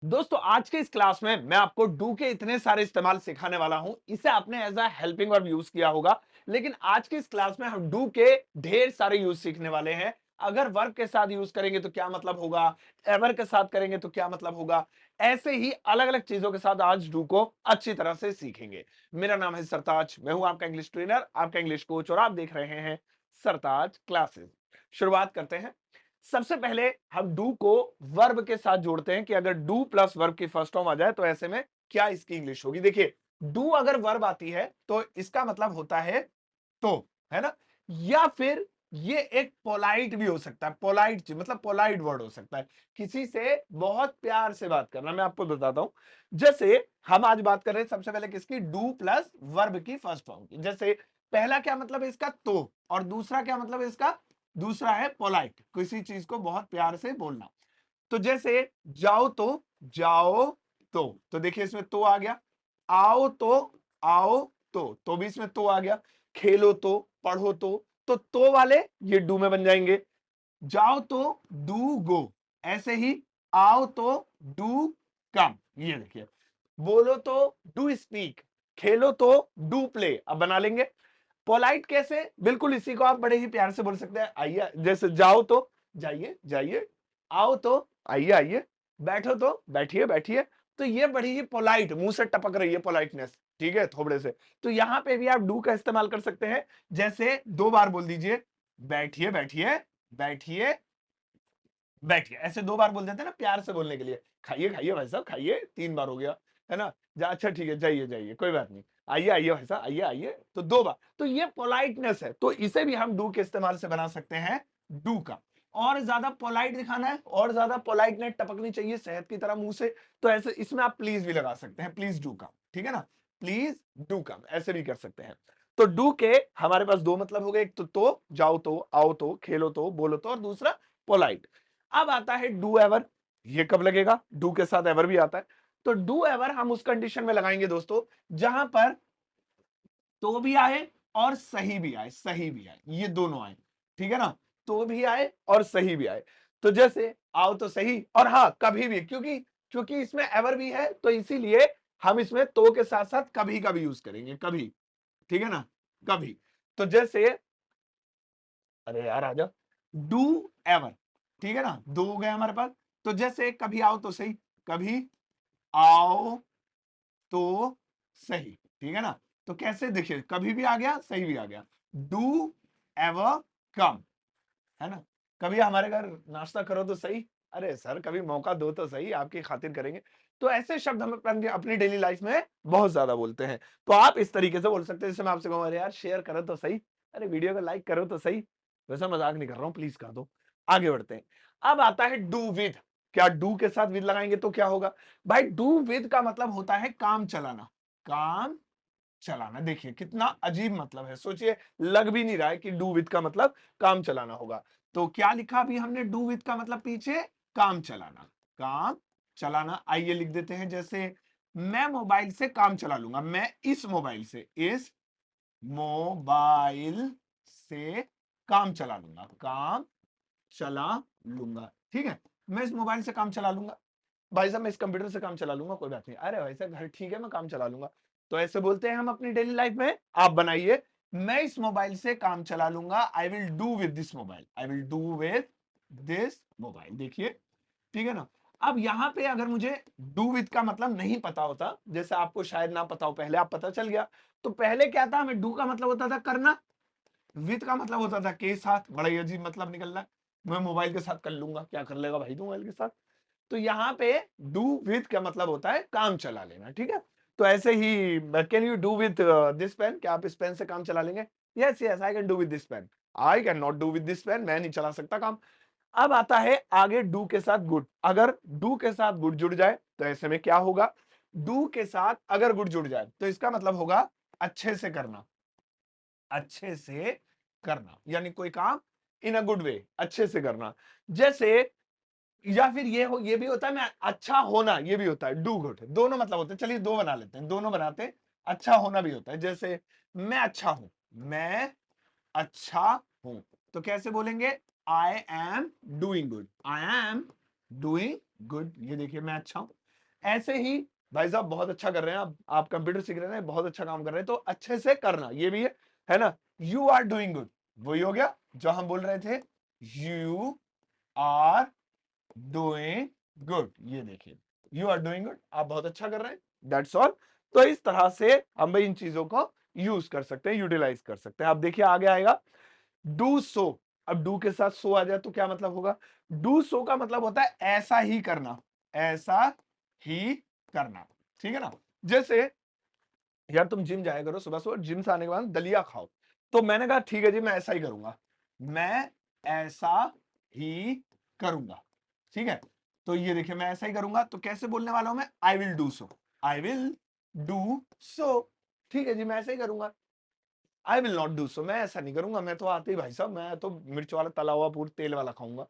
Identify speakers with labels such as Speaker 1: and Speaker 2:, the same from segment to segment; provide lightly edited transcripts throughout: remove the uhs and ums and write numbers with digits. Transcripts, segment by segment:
Speaker 1: दोस्तों आज के इस क्लास में मैं आपको डू के इतने सारे इस्तेमाल सिखाने वाला हूं। इसे आपने as a helping verb use किया होगा, लेकिन आज की इस क्लास में हम डू के ढेर सारे यूज सीखने वाले हैं। अगर वर्ब के साथ यूज करेंगे तो क्या मतलब होगा, एवर के साथ करेंगे तो क्या मतलब होगा, ऐसे ही अलग अलग चीजों के साथ आज डू को अच्छी तरह से सीखेंगे। मेरा नाम है सरताज, मैं हूं आपका इंग्लिश ट्रेनर, आपका इंग्लिश कोच, और आप देख रहे हैं सरताज क्लासेस। शुरुआत करते हैं। सबसे पहले हम डू को वर्ब के साथ जोड़ते हैं कि अगर डू प्लस वर्ब की फर्स्ट फॉर्म आ जाए तो ऐसे में क्या इसकी इंग्लिश होगी। देखिए, डू अगर वर्ब आती है तो इसका मतलब होता है तो, है ना। या फिर ये एक पोलाइट भी हो सकता है, पोलाइट मतलब पोलाइट वर्ड हो सकता है, किसी से बहुत प्यार से बात करना। मैं आपको बताता हूं, जैसे हम आज बात कर रहे हैं सबसे पहले किसकी, डू प्लस वर्ब की फर्स्ट फॉर्म की। जैसे पहला क्या मतलब है इसका, तो, और दूसरा क्या मतलब है इसका, दूसरा है पोलाइट, किसी चीज को बहुत प्यार से बोलना। तो जैसे जाओ तो, जाओ तो देखिए इसमें तो आ गया। आओ तो, आओ तो भी इसमें तो आ गया। खेलो तो, पढ़ो तो वाले ये डू में बन जाएंगे। जाओ तो डू गो, ऐसे ही आओ तो डू कम, ये देखिए। बोलो तो डू स्पीक, खेलो तो डू प्ले, अब बना लेंगे। पोलाइट कैसे, बिल्कुल इसी को आप बड़े ही प्यार से बोल सकते हैं। आइए, जैसे जाओ तो जाइए जाइए, आओ तो आइए आइए, बैठो तो बैठिए बैठिए। तो ये बड़ी ही पोलाइट, मुंह से टपक रही है पोलाइटनेस, ठीक है, थोबड़े से। तो यहां पे भी आप डू का इस्तेमाल कर सकते हैं। जैसे दो बार बोल दीजिए, बैठिए बैठिए, बैठिए बैठिए, ऐसे दो बार बोल देते हैं ना प्यार से बोलने के लिए। खाइए खाइए भाई साहब खाइए, तीन बार हो गया, है ना। अच्छा ठीक है, जाइए जाइए, कोई बात नहीं, आइए आइए भाई साहब आइए आइए, तो दो बार। तो ये पोलाइटनेस है, तो इसे भी हम डू के इस्तेमाल से बना सकते हैं, डू का। और ज्यादा पोलाइट दिखाना है, और ज्यादा पोलाइटनेस टपकनी चाहिए शहद की तरह मुंह से, तो ऐसे इसमें आप प्लीज भी लगा सकते हैं, प्लीज डू कम, ठीक है ना। प्लीज डू कम, ऐसे भी कर सकते हैं। तो डू के हमारे पास दो मतलब हो गए, एक तो जाओ तो, आओ तो, खेलो तो, बोलो तो, और दूसरा पोलाइट। अब आता है डू एवर। ये कब लगेगा, डू के साथ एवर भी आता है। तो डू एवर हम उस कंडीशन में लगाएंगे दोस्तों जहां पर तो भी आए और सही भी आए, सही भी आए, ये दोनों आए, ठीक है ना। तो भी आए और सही भी आए। तो जैसे आओ तो सही, और हाँ कभी भी, क्योंकि क्योंकि इसमें एवर भी है तो इसीलिए हम इसमें तो के साथ साथ कभी का भी यूज करेंगे, कभी, ठीक है ना, कभी। तो जैसे, अरे यार आजा, डू एवर, ठीक है ना, दो हो गए हमारे पास। तो जैसे कभी आओ तो सही, कभी आओ तो सही, ठीक है ना। तो कैसे देखिए, कभी भी आ गया, सही भी आ गया। डू एवर कम, है ना। कभी हमारे घर नाश्ता करो तो सही, अरे सर कभी मौका दो तो सही, आपकी खातिर करेंगे। तो ऐसे शब्द हम अपनी डेली लाइफ में बहुत ज्यादा बोलते हैं। तो आप इस तरीके से बोल सकते हैं, जैसे मैं आपसे कहूँ, अरे यार शेयर करो तो सही, अरे वीडियो को लाइक करो तो सही। वैसा मजाक नहीं कर रहा हूं, प्लीज कर दो। आगे बढ़ते हैं। अब आता है डू विद। क्या डू के साथ विद लगाएंगे तो क्या होगा। भाई डू विद का मतलब होता है काम चलाना, काम चलाना। देखिए कितना अजीब मतलब है, सोचिए, लग भी नहीं रहा है कि डू विद का मतलब काम चलाना होगा। तो क्या लिखा अभी हमने डू विद का मतलब पीछे, काम चलाना, काम चलाना। आइए लिख देते हैं, जैसे मैं मोबाइल से काम चला लूंगा, मैं इस मोबाइल से, इस मोबाइल से काम चला लूंगा, काम चला लूंगा, ठीक है। मैं इस मोबाइल से काम चला लूंगा। भाई साहब मैं इस कंप्यूटर से काम चला लूंगा, कोई बात नहीं, अरे भाई साहब घर ठीक है मैं काम चला लूंगा। तो ऐसे बोलते हैं हम अपनी डेली लाइफ में। आप बनाइए, मैं इस मोबाइल से काम चला लूंगा, I will do with this mobile, I will do with this mobile, देखिए, ठीक है ना। अब यहां पे अगर मुझे डू विद का मतलब नहीं पता होता, जैसे आपको शायद ना पता हो, पहले आप पता चल गया। तो पहले क्या था, हमें डू का मतलब होता था करना, विद का मतलब होता था के साथ, बड़ा ही अजीब मतलब निकल रहा है। मैं मोबाइल के साथ कर लूंगा, क्या कर लेगा भाई तू मोबाइल के साथ। तो यहाँ पे डू विथ का मतलब होता है काम चला लेना, ठीक है। तो ऐसे ही can you do with this pen, क्या आप इस पेन से काम चला लेंगे। Yes yes I can do with this pen, I can not do with this pen, मैं नहीं चला सकता काम। अब आता है आगे डू के साथ गुड। अगर डू के साथ गुड जुड़ जाए तो ऐसे में क्या होगा, डू के साथ अगर गुड जुड़ जाए तो इसका मतलब होगा अच्छे से करना, अच्छे से करना, यानी कोई काम इन अ गुड वे, अच्छे से करना। जैसे, या फिर ये भी होता है, मैं अच्छा होना, ये भी होता है, डू गुड, दोनों मतलब होते हैं। चलिए दो बना लेते हैं, दोनों बनाते हैं। अच्छा होना भी होता है, जैसे मैं अच्छा हूं, मैं अच्छा हूं। तो कैसे बोलेंगे, I am doing good, I am doing good, ये देखिए मैं अच्छा हूं। ऐसे ही भाई साहब बहुत अच्छा कर रहे हैं आप कंप्यूटर सीख रहे हैं, बहुत अच्छा काम कर रहे हैं, तो अच्छे से करना, ये भी है ना। यू आर डूइंग गुड, वही हो गया जो हम बोल रहे थे, यू आर डूइंग गुड, ये देखिए यू आर डूइंग गुड, आप बहुत अच्छा कर रहे हैं, दैट्स ऑल। तो इस तरह से हम भाई इन चीजों को यूज कर सकते हैं, यूटिलाइज कर सकते हैं। आप देखिए आगे आएगा डू सो। अब डू के साथ सो आ जाए तो क्या मतलब होगा? डू सो का मतलब होता है ऐसा ही करना, ऐसा ही करना, ठीक है ना। जैसे यार तुम जिम जाया करो, सुबह सुबह जिम से आने के बाद दलिया खाओ, तो मैंने कहा ठीक है जी मैं ऐसा ही करूंगा, मैं ऐसा ही करूंगा, ठीक है। तो ये देखिए मैं ऐसा ही करूंगा, तो कैसे बोलने वाला हूं मैं? I will do so, I will do so, ठीक है जी मैं ऐसा ही करूंगा। I will not do so, मैं ऐसा नहीं करूंगा, मैं तो आते ही भाई साहब मैं तो मिर्च वाला तला हुआ पूरा तेल वाला खाऊंगा।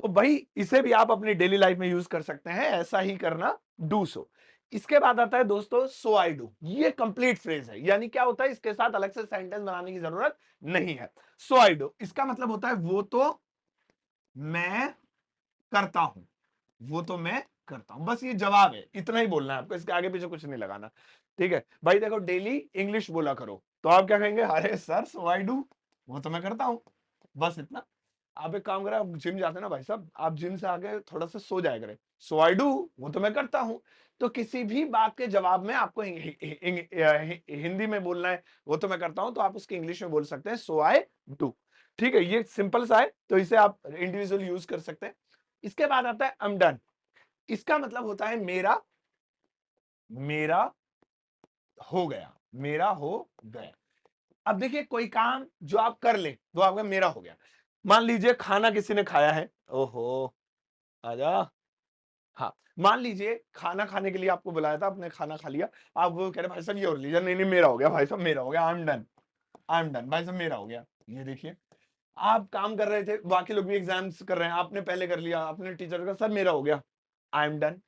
Speaker 1: तो भाई इसे भी आप अपनी डेली लाइफ में यूज कर सकते हैं, ऐसा ही करना, डू सो। इसके बाद आता है दोस्तों सो आई डू, ये कंप्लीट फ्रेज है, यानी क्या होता है इसके साथ अलग से सेंटेंस बनाने की जरूरत नहीं है। सो आई डू इसका मतलब होता है वो तो मैं करता हूं, वो तो मैं करता हूं, बस ये जवाब है, इतना ही बोलना है आपको, इसके आगे पीछे कुछ नहीं लगाना, ठीक है भाई। देखो डेली इंग्लिश बोला करो, तो आप क्या कहेंगे? अरे सर सो आई डू, वो तो मैं करता हूं, बस इतना। आप एक काम करें, आप जिम जाते हैं ना भाई साहब, आप जिम से आके थोड़ा सा सो जाया करें, सो आई डू, वो तो मैं करता हूं। तो किसी भी बात के जवाब में आपको हिंदी में बोलना है वो तो मैं करता हूं, तो आप उसकी इंग्लिश में बोल सकते हैं सो आई डू, ठीक है। ये सिंपल सा है, तो इसे आप इंडिविजुअल यूज कर सकते हैं। इसके बाद आता है आई एम डन, इसका मतलब होता है मेरा, मेरा हो गया, मेरा हो गया। अब देखिए कोई काम जो आप कर ले तो आपका मेरा हो गया। मान लीजिए खाना किसी ने खाया है, ओहो आजा, हाँ मान लीजिए खाना खाने के लिए आपको बुलाया था, आपने खाना खा लिया, आप वो कह रहे भाई साहब ये और लीजिए, नहीं नहीं मेरा हो गया भाई साहब, मेरा हो गया, I am done, I am done भाई साहब मेरा हो गया। ये देखिए आप काम कर रहे थे, बाकी लोग भी एग्जाम्स कर रहे हैं, आपने पहले कर लिया, आपने टीचर का सर मेरा हो गया, आई एम डन।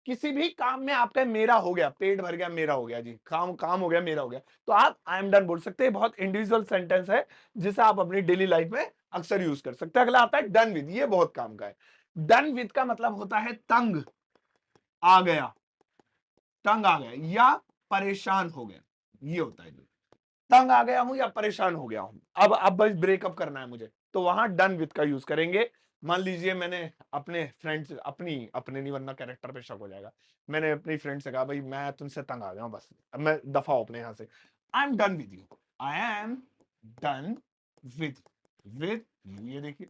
Speaker 1: किसी भी काम में आपका मेरा हो गया, पेट भर गया मेरा हो गया जी, काम काम हो गया मेरा हो गया, तो आप आई एम डन बोल सकते हैं। बहुत इंडिविजुअल सेंटेंस है जिसे आप अपनी डेली लाइफ में अक्सर यूज कर सकते हैं। अगला आता है डन विद, ये बहुत काम का है। डन विद का मतलब होता है तंग आ गया, तंग आ गया या परेशान हो गया, ये होता है जी। तंग आ गया हूं या परेशान हो गया हूं, अब बस ब्रेकअप करना है मुझे, तो वहां डन विद का यूज करेंगे। मान लीजिए मैंने अपने फ्रेंड से, अपने नहीं वरना कैरेक्टर पे शक हो जाएगा, मैंने अपनी फ्रेंड से कहा भाई मैं तुमसे तंग आ गया हूं, बस अब मैं दफा हूं अपने यहां से, I am done with you, I am done with you, ये देखिए।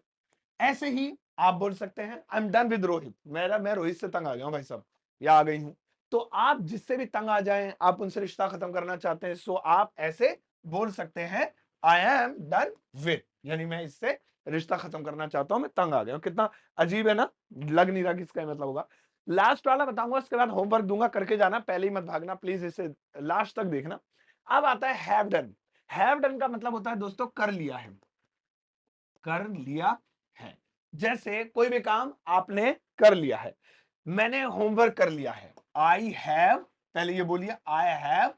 Speaker 1: ऐसे ही आप बोल सकते हैं I am done with Rohit, मैं रोहित से तंग आ गया हूं भाई साहब, या आ गई हूं। तो आप जिससे भी तंग आ जाएं, आप उनसे रिश्ता खत्म करना चाहते हैं, सो आप ऐसे बोल सकते हैं आई एम डन विद, यानी मैं इससे रिश्ता खत्म करना चाहता हूं, मैं तंग आ गया हूं। कितना अजीब है ना, लग नहीं रहा कि इसका मतलब होगा। लास्ट वाला बताऊंगा, उसके बाद होमवर्क दूंगा, करके जाना, पहले ही मत भागना प्लीज, इसे लास्ट तक देखना। अब आता है हैव डन। हैव डन का मतलब होता है दोस्तों कर लिया है, कर लिया है। जैसे कोई भी काम आपने कर लिया है, मैंने होमवर्क कर लिया है, आई हैव, पहले ये बोलिए आई हैव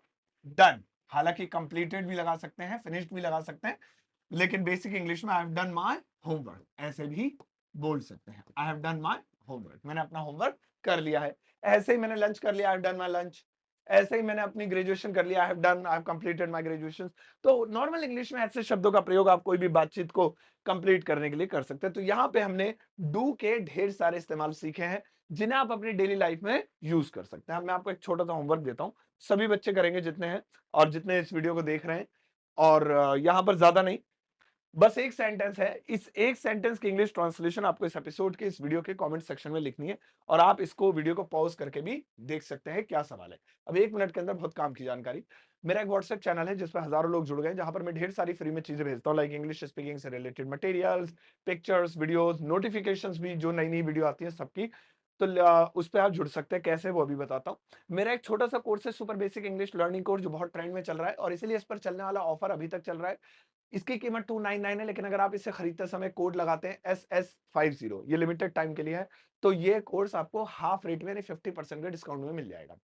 Speaker 1: डन, हालांकि कंप्लीटेड भी लगा सकते हैं, फिनिश्ड भी लगा सकते हैं, लेकिन बेसिक इंग्लिश में I have done my homework ऐसे भी बोल सकते हैं, I have done my homework, मैंने अपना होमवर्क कर लिया है। ऐसे ही मैंने लंच कर लिया, I have done my lunch. ऐसे ही मैंने अपनी ग्रेजुएशन कर लिया, I have done, I have completed my graduation. तो नॉर्मल इंग्लिश में ऐसे शब्दों का प्रयोग आप कोई भी बातचीत को कंप्लीट करने के लिए कर सकते हैं। तो यहाँ पे हमने डू के ढेर सारे इस्तेमाल सीखे हैं जिन्हें आप अपनी डेली लाइफ में यूज कर सकते हैं। अब मैं आपको एक छोटा सा होमवर्क देता हूँ, सभी बच्चे करेंगे जितने हैं और जितने इस वीडियो को देख रहे हैं, और यहाँ पर ज्यादा नहीं, बस एक सेंटेंस है, इस एक सेंटेंस की इंग्लिश ट्रांसलेशन आपको इस एपिसोड के, इस वीडियो के कमेंट सेक्शन में लिखनी है, और आप इसको वीडियो को पॉज करके भी देख सकते हैं क्या सवाल है। अब 1 मिनट के अंदर बहुत काम की जानकारी। मेरा एक व्हाट्सएप चैनल है जिसपे हजारों लोग जुड़ गए, जहां पर मैं ढेर सारी फ्री में चीजें भेजता हूँ, लाइक इंग्लिश स्पीकिंग से related materials, pictures, videos, notifications भी, जो नई नई वीडियो आती है सबकी। तो उस पर आप जुड़ सकते हैं, कैसे वो अभी बताता हूँ। मेरा एक छोटा सा कोर्स है, super basic English learning course, जो बहुत ट्रेंड में चल रहा है, और इसीलिए इस पर चलने वाला ऑफर अभी तक चल रहा है। इसकी कीमत 299 है, लेकिन अगर आप इसे खरीदते समय कोड लगाते हैं SS50, ये लिमिटेड टाइम के लिए है, तो ये कोर्स आपको हाफ रेट में यानी 50% के डिस्काउंट में मिल जाएगा।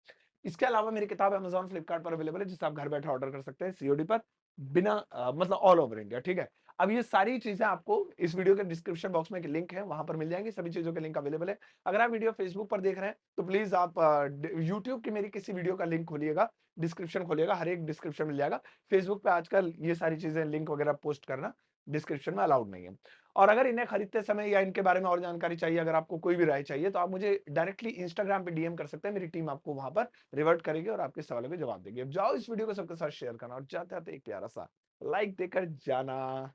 Speaker 1: इसके अलावा मेरी किताब Amazon फ्लिपकार्ट पर अवेलेबल है, जिसे आप घर बैठे ऑर्डर कर सकते हैं सीओडी पर, बिना मतलब ऑल ओवर इंडिया, ठीक है। अब ये सारी चीजें आपको इस वीडियो के डिस्क्रिप्शन बॉक्स में एक लिंक है, वहां पर मिल जाएंगी, सभी चीजों के लिंक अवेलेबल है। अगर आप वीडियो फेसबुक पर देख रहे हैं तो प्लीज आप यूट्यूब की मेरी किसी वीडियो का लिंक खोलिएगा, डिस्क्रिप्शन खोलिएगा, हर एक डिस्क्रिप्शन मिल जाएगा। फेसबुक पे आजकल ये सारी चीजें लिंक वगैरह पोस्ट करना डिस्क्रिप्शन में अलाउड नहीं है। और अगर इन्हें खरीदते समय या इनके बारे में और जानकारी चाहिए, अगर आपको कोई भी राय चाहिए, तो आप मुझे डायरेक्टली इंस्टाग्राम पे डीएम कर सकते हैं, मेरी टीम आपको वहां पर रिवर्ट करेगी और आपके सवालों के जवाब देगी। अब जाओ इस वीडियो को सबके साथ शेयर करना और जाते आते एक प्यारा सा लाइक देकर जाना।